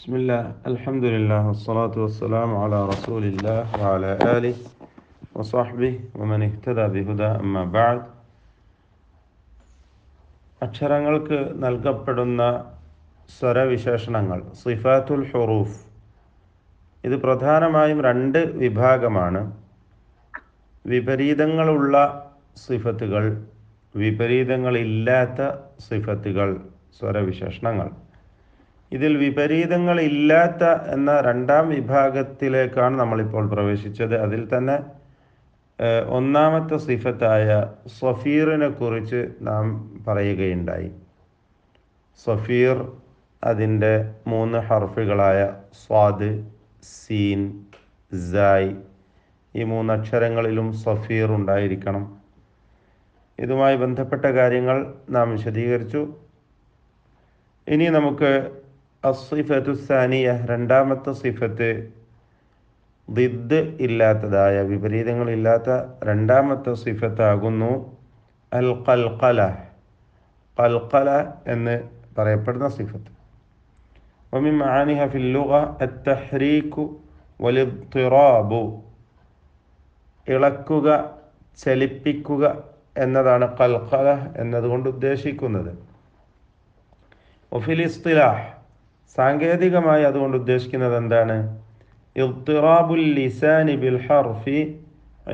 بسم الله الحمد لله والصلاة والسلام على رسول الله وعلى آله وصحبه ومن اهتدى بهدى أما بعد അക്ഷരങ്ങൾക്ക് നൽകപ്പെടുന്ന സ്വരവിശേഷണങ്ങൾ സിഫാത്തുൽ ഹുറൂഫ് ഇത് പ്രധാനമായും രണ്ട് വിഭാഗമാണ്. വിപരീതങ്ങളുള്ള സിഫത്തുകൾ, വിപരീതങ്ങളില്ലാത്ത സിഫത്തുകൾ, സ്വരവിശേഷണങ്ങൾ. ഇതിൽ വിപരീതങ്ങളില്ലാത്ത എന്ന രണ്ടാം വിഭാഗത്തിലേക്കാണ് നമ്മളിപ്പോൾ പ്രവേശിച്ചത്. അതിൽ തന്നെ ഒന്നാമത്തെ സിഫത്തായ സഫീറിനെ കുറിച്ച് നാം പറയുകയുണ്ടായി. സഫീർ അതിൻ്റെ 3 ഹർഫുകളായ സ്വാദ്, സീൻ, സായ്, ഈ 3 അക്ഷരങ്ങളിലും സഫീർ ഉണ്ടായിരിക്കണം. ഇതുമായി ബന്ധപ്പെട്ട കാര്യങ്ങൾ നാം വിശദീകരിച്ചു. ഇനി നമുക്ക് അസ്സിഫത്തു സാനിയ, രണ്ടാമത്തെ സിഫത്ത്, ദിദ് ഇല്ലാത്തതായ, വിപരീതങ്ങളില്ലാത്ത രണ്ടാമത്തെ സിഫത്താകുന്നു അൽ ഖൽഖല. ഖൽഖല എന്ന് പറയപ്പെടുന്ന സിഫത്ത്. വമിൻ മആനിഹ ഫിൽ ലുഗ അത്തഹ്രീകു വലിദ്തിറാബു, ഇളക്കുക, ചലിപ്പിക്കുക എന്നതാണ് ഖൽഖല എന്നതുകൊണ്ട് ഉദ്ദേശിക്കുന്നത്. വഫിൽ ഇസ്തിലാഹ്, സാങ്കേതികമായി അതുകൊണ്ട് ഉദ്ദേശിക്കുന്നത് എന്താണ്? ഇദ്തിറാബുൽ ലിസാനി ബിൽ ഹർഫി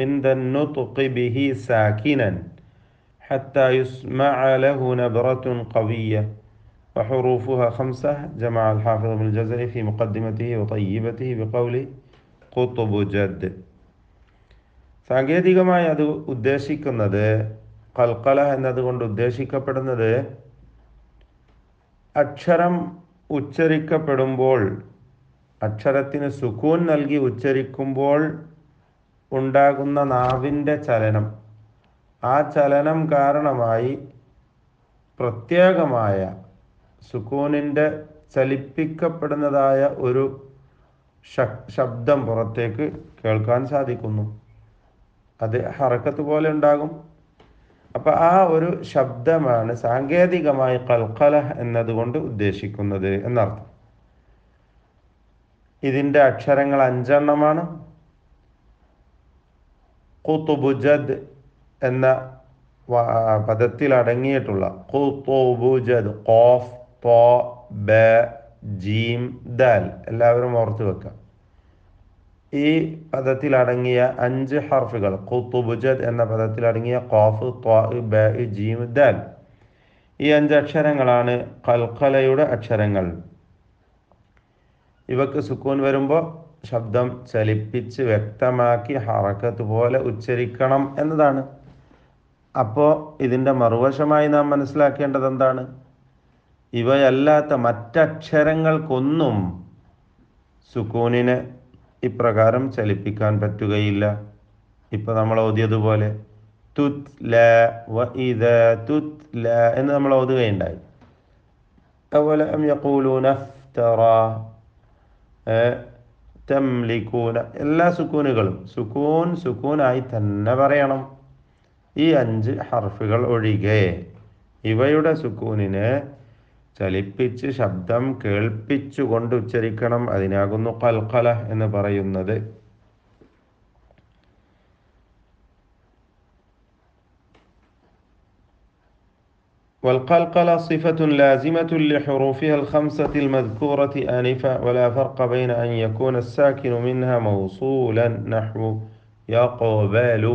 ഇൻദ നുത്ഖി ബിഹി സാകിനൻ ഹത്താ യുസ്മഅ ലഹു നബ്റത്തുൻ ഖവിയ്യ വഹുറൂഫുഹ 5 ജമഅ അൽ ഹാഫിദ് ഇബ്നുൽ ജസരി ഫി മുഖദ്ദിമതിഹി വതയ്യിബതിഹി ബിഖൗലി ഖുത്ബു ജദ്. സാങ്കേതികമായി അത് ഉദ്ദേശിക്കുന്നത്, ഖൽഖല എന്നതുകൊണ്ട് ഉദ്ദേശിക്കപ്പെടുന്നത്, അക്ഷരം ഉച്ചരിക്കപ്പെടുമ്പോൾ, അക്ഷരത്തിന് സുക്കൂൻ നൽകി ഉച്ചരിക്കുമ്പോൾ ഉണ്ടാകുന്ന നാവിൻ്റെ ചലനം, ആ ചലനം കാരണമായി പ്രത്യേകമായ സുക്കൂനിൻ്റെ ചലിപ്പിക്കപ്പെടുന്നതായ ഒരു ശബ്ദം പുറത്തേക്ക് കേൾക്കാൻ സാധിക്കുന്നു. അത് ഹറക്കത്ത് പോലെ ഉണ്ടാകും. അപ്പം ആ ഒരു ശബ്ദമാണ് സാങ്കേതികമായി ഖൽഖല എന്നതുകൊണ്ട് ഉദ്ദേശിക്കുന്നത് എന്നർത്ഥം. ഇതിൻ്റെ അക്ഷരങ്ങൾ 5 എണ്ണമാണ്. ഖുത്ബു ജദ് എന്ന പദത്തിൽ അടങ്ങിയിട്ടുള്ള ഖുത്ബു ജദ്, ഖാഫ്, ത്വാ, ബ, ജീം, ദാൽ, എല്ലാവരും ഓർത്ത് വെക്കാം. ഈ പദത്തിലടങ്ങിയ 5 ഹർഫുകൾ, ഖുത്ബു ജദ് എന്ന പദത്തിലടങ്ങിയ ഖാഫ്, ത്വാ, ബ, ജീം, ദാൽ, ഈ 5 അക്ഷരങ്ങളാണ് ഖൽഖലയുടെ അക്ഷരങ്ങൾ. ഇവക്ക് സുക്കൂൻ വരുമ്പോൾ ശബ്ദം ചലിപ്പിച്ച് വ്യക്തമാക്കി ഹറക്കത്ത് പോലെ ഉച്ചരിക്കണം എന്നതാണ്. അപ്പോൾ ഇതിൻ്റെ മറുവശമായി നാം മനസ്സിലാക്കേണ്ടത് എന്താണ്? ഇവയല്ലാത്ത മറ്റക്ഷരങ്ങൾക്കൊന്നും സുക്കൂനിനെ ഇപ്രകാരം ചലിപ്പിക്കാൻ പറ്റുകയില്ല. ഇപ്പം നമ്മൾ ഓതിയതുപോലെ തുത് ല വ ഇദ തുത് ല എന്ന് നമ്മൾ ഓതുകയുണ്ടായി. അതുപോലെ യഖൂലൂന ഇഫ്തറ, തംലികൂന, എല്ലാ സുക്കൂനുകളും സുക്കൂനായി തന്നെ പറയണം. ഈ 5 ഹർഫുകൾ ഒഴികെ ഇവയുടെ സുക്കൂനിനെ ചലിപ്പിച്ച് ശബ്ദം കേൾപ്പിച്ചുകൊണ്ട് ഉച്ചരിക്കണം. അതിനാകുന്നു ഖൽഖല എന്ന് പറയുന്നത്. والقلقلة صفة لازمة لحروفها ال5 المذكورة آنفا ولا فرق بين أن يكون الساكن منها موصولا نحو يقبل.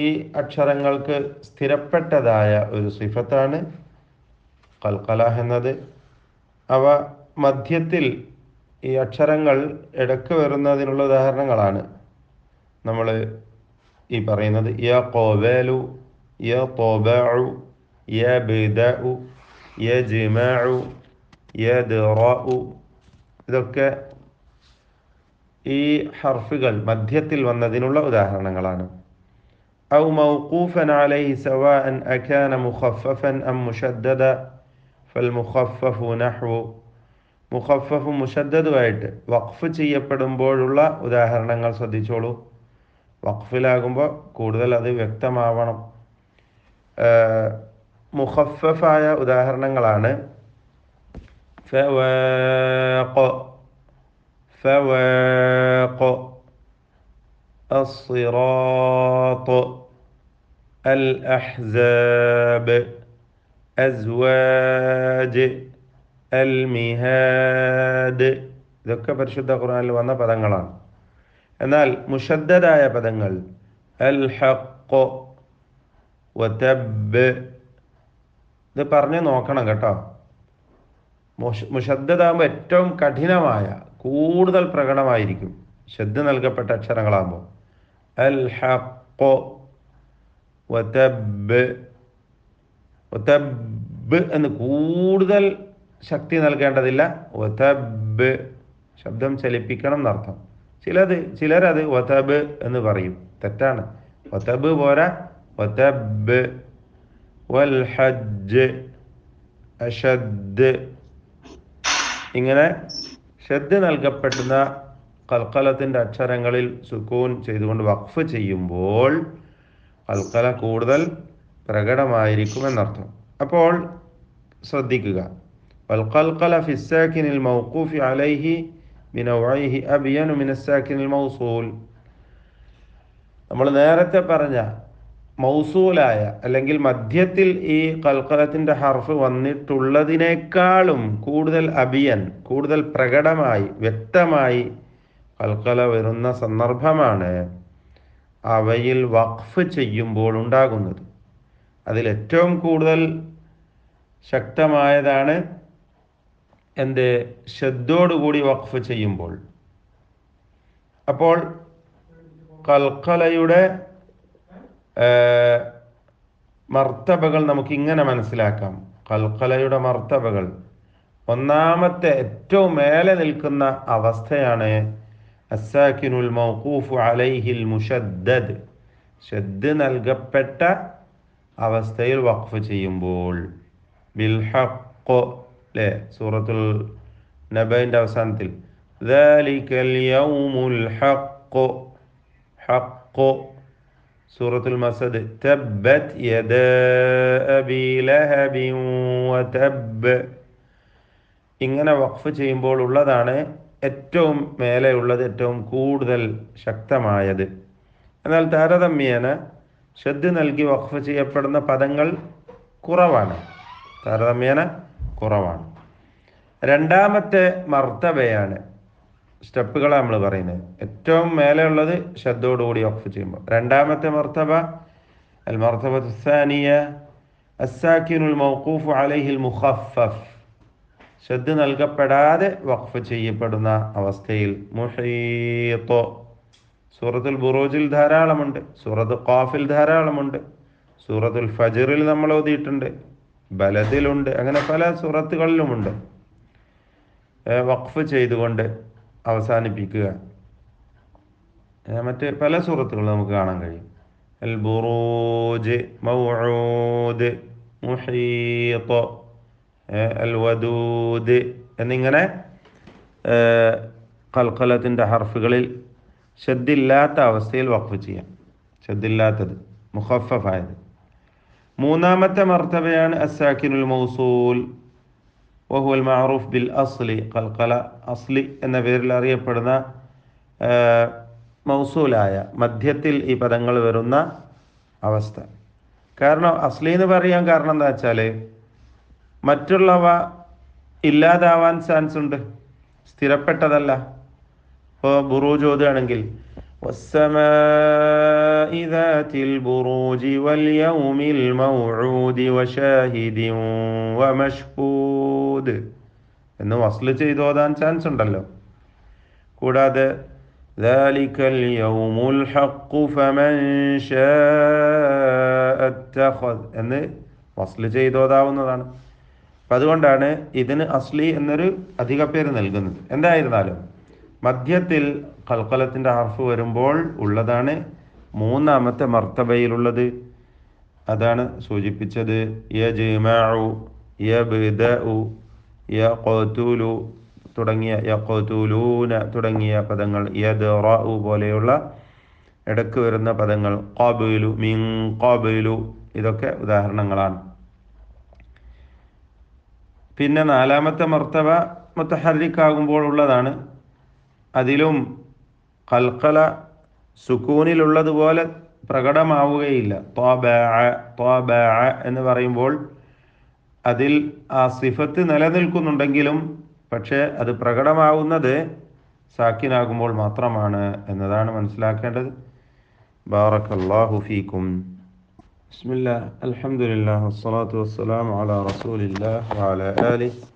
ഈ അക്ഷരങ്ങൾക്ക് സ്ഥിരപ്പെട്ടതായ ഒരു സിഫത്താണ് ഖൽഖല എന്നത്. അവ മധ്യത്തിൽ ഈ അക്ഷരങ്ങൾ ഇടക്ക് വരുന്നതിനുള്ള ഉദാഹരണങ്ങളാണ് നമ്മൾ ഈ പറയുന്നത്. യഖബലു, യത്ബഉ, യബ്ദഉ, യജ്മഉ, യദ്റഉ, ഇതൊക്കെ ഈ ഹർഫുകൾ മധ്യത്തിൽ വന്നതിനുള്ള ഉദാഹരണങ്ങളാണ്. ഔ മൗഖൂഫൻ അലൈഹി സവാഅൻ അകാന മുഖഫഫൻ അം മുശദ്ദദ ഫൽമുഖഫഫു നഹ്വു. മുഖഫഫും മുശദ്ദദുമായിട്ട് വഖഫ് ചെയ്യപ്പെടുമ്പോഴുള്ള ഉദാഹരണങ്ങൾ ശ്രദ്ധിച്ചോളൂ. വഖഫിലാകുമ്പോൾ കൂടുതൽ അത് വ്യക്തമാവണം. മുഖഫഫായ ഉദാഹരണങ്ങളാണ് فواق فواق الصراط الأحزاب أزواج المهاد. ഇതൊക്കെ പരിശുദ്ധ ഖുർആനിൽ വന്ന പദങ്ങളാണ്. എന്നാൽ മുഷദ്ദദായ പദങ്ങൾ അൽ ഹഖ് വതബ്, ഇത് പറഞ്ഞ് നോക്കണം കേട്ടോ. മുഷദ്ദദാകുമ്പോൾ ഏറ്റവും കഠിനമായ, കൂടുതൽ പ്രകടമായിരിക്കും ശബ്ദ നൽകപ്പെട്ട അക്ഷരങ്ങളാകുമ്പോൾ. അൽ ഹഖ് വതബ്, വതബ് എന്ന് കൂടുതൽ ശക്തി നൽകേണ്ടതില്ല. വതബ് ശബ്ദം ചലിപ്പിക്കണം എന്നർത്ഥം. ചിലരത് വതബ് എന്ന് പറയും, തെറ്റാണ്. വതബ് പോരാ, വതബ്. വൽ ഹജ്ജ് അഷദ്, ഇങ്ങനെ ഷദ് നൽകപ്പെടുന്ന ഖൽഖലത്തിൻ്റെ അക്ഷരങ്ങളിൽ സുക്കൂൻ ചെയ്തുകൊണ്ട് വഖഫ് ചെയ്യുമ്പോൾ ഖൽഖല കൂടുതൽ പ്രകടമായിരിക്കുമെന്നർത്ഥം. അപ്പോൾ ശ്രദ്ധിക്കുക. വൽഖൽഖല ഫിസ്സാക്കിനിൽ മൗഖൂഫി അലൈഹി ബിനൗഇഹി അബിയനു മിനസ്സാക്കിനിൽ മൗസൂൽ. നമ്മൾ നേരത്തെ പറഞ്ഞ മൗസൂലായ അല്ലെങ്കിൽ മധ്യത്തിൽ ഈ ഖൽഖലത്തിൻ്റെ ഹർഫ് വന്നിട്ടുള്ളതിനേക്കാളും കൂടുതൽ അബിയൻ, കൂടുതൽ പ്രകടമായി വ്യക്തമായി ഖൽഖല വരുന്ന സന്ദർഭമാണ് അവയിൽ വഖഫ് ചെയ്യുമ്പോൾ ഉണ്ടാകുന്നത്. അതിലേറ്റവും കൂടുതൽ ശക്തമായതാണ് എന്ത്? ഷദ്ദോടുകൂടി വഖഫ് ചെയ്യുമ്പോൾ. അപ്പോൾ ഖൽഖലയുടെ മർത്തബകൾ നമുക്കിങ്ങനെ മനസ്സിലാക്കാം. ഖൽഖലയുടെ മർത്തബകൾ, ഒന്നാമത്തെ ഏറ്റവും മേലെ നിൽക്കുന്ന അവസ്ഥയാണ് അസ്സാക്കിനുൽ മൗഖൂഫു അലൈഹിൽ മുഷദ്ദദ്, ഷദ് നൽകപ്പെട്ട അവസ്ഥയിൽ വഖഫ് ചെയ്യുമ്പോൾ. ബിൽ ഹഖ്, അല്ലേ? സൂറത്തുൽ നബയിൻ്റെ അവസാനത്തിൽ ദാലികൽ യൗമുൽ ഹഖ്, ഹഖ്. സൂറത്തുൽ മസദ് തബ്ബത് യദാ അബീ ലഹബിൻ വതബ്. ഇങ്ങനെ വഖഫ് ചെയ്യുമ്പോൾ ഉള്ളതാണ് ഏറ്റവും മേലെയുള്ളത്, ഏറ്റവും കൂടുതൽ ശക്തമായത്. എന്നാൽ താരതമ്യേന ഷദ് നൽകി വഖഫ് ചെയ്യപ്പെടുന്ന പദങ്ങൾ കുറവാണ്, താരതമ്യേന കുറവാണ്. രണ്ടാമത്തെ മർത്തബയാണ്, സ്റ്റെപ്പുകളാണ് നമ്മൾ പറയുന്നത്. ഏറ്റവും മേലെയുള്ളത് ഷദ്ദോടുകൂടി വഖഫ് ചെയ്യുമ്പോൾ. രണ്ടാമത്തെ മർത്തബ അൽ മർത്തബത്തു സാനിയ അസ്സാക്കിനുൽ മൗഖൂഫു അലൈഹിൽ മുഖഫഫ്, ഷദ് നൽകപ്പെടാതെ വഖഫ് ചെയ്യപ്പെടുന്ന അവസ്ഥയിൽ. മുഹീത്ത്, സൂറത്തുൽ ബുറൂജിൽ ധാരാളമുണ്ട്, സൂറത്ത് ഖാഫിൽ ധാരാളമുണ്ട്, സൂറത്തുൽ ഫജ്റിൽ നമ്മൾ ഓതിയിട്ടുണ്ട്, ബലദിലുണ്ട്, അങ്ങനെ പല സൂറത്തുകളിലുമുണ്ട് വഖഫ് ചെയ്തുകൊണ്ട് അവസാനിപ്പിക്കുക. മറ്റ് പല സൂറത്തുകൾ നമുക്ക് കാണാൻ കഴിയും. അൽ ബുറൂജ്, മൗഊദ്, മുഹീത്ത്, അൽ വദൂദ് എന്നിങ്ങനെ ഖൽഖലത്തിൻ്റെ ഹർഫുകളിൽ ഷദ്ദില്ലാത്ത അവസ്ഥയിൽ വഖഫ് ചെയ്യാം. ഷദ്ദില്ലാത്തത്, മുഖഫഫായത്. മൂന്നാമത്തെ മർത്തബയാണ് അസ്സാക്കിനുൽ മൗസൂൽ വഹുവൽ മഅറൂഫ് ബിൽ അസ്ലി. ഖൽഖല അസ്ലി എന്ന പേരിൽ അറിയപ്പെടുന്ന മൗസൂലായ മധ്യത്തിൽ ഈ പദങ്ങൾ വരുന്ന അവസ്ഥ. കാരണം അസ്ലി എന്ന് പറയാൻ കാരണം എന്താ വെച്ചാൽ മറ്റുള്ളവ ഇല്ലാതാവാൻ ചാൻസ് ഉണ്ട്, സ്ഥിരപ്പെട്ടതല്ല. ഇപ്പോൾ ബുറൂജ് ഓതുകയാണെങ്കിൽ والسماء ذات البروج واليوم الموعود وشاهد ومشهود എന്ന് വസ്ല് ചെയ്ത് ഓതാൻ ചാൻസ് ഉണ്ടല്ലോ. കൂടാതെ ذلك اليوم الحق فمن شاء اتخذ എന്ന് വസ്ല് ചെയ്ത് ഓതാവുന്നതാണ്. അപ്പം അതുകൊണ്ടാണ് ഇതിന് അസ്ലി എന്നൊരു അധിക പേര് നൽകുന്നത്. എന്തായിരുന്നാലും മധ്യത്തിൽ ഖൽഖലത്തിൻ്റെ ഹർഫ് വരുമ്പോൾ ഉള്ളതാണ് മൂന്നാമത്തെ മർത്തബയിലുള്ളത്. അതാണ് സൂചിപ്പിച്ചത്. യജ്മഉ, യബ്ദഉ, യഖ്തുലു തുടങ്ങിയ, യഖ്തുലൂന തുടങ്ങിയ പദങ്ങൾ, യദ്റഉ പോലെയുള്ള ഇടക്ക് വരുന്ന പദങ്ങൾ, ഖബ്ലു, മിൻ ഖബ്ലു, ഇതൊക്കെ ഉദാഹരണങ്ങളാണ്. പിന്നെ നാലാമത്തെ മർത്തബ മുത്തഹർരിക്കാകുമ്പോൾ ഉള്ളതാണ്. അതിലും ഖൽഖല സുക്കൂനിലുള്ളതുപോലെ പ്രകടമാവുകയില്ല. ത്വബഅ എന്ന് പറയുമ്പോൾ അതിൽ ആ സിഫത്ത് നിലനിൽക്കുന്നുണ്ടെങ്കിലും പക്ഷേ അത് പ്രകടമാവുന്നത് സാക്കിനാകുമ്പോൾ മാത്രമാണ് എന്നതാണ് മനസ്സിലാക്കേണ്ടത്. ബാറക്കല്ലാഹു ഫീക്കും. ബിസ്മില്ലാ, അൽഹംദുലില്ലാഹ്, വസ്സലാത്തു വസ്സലാമു അലാ റസൂലില്ലാഹ് വഅലാ ആലിഹി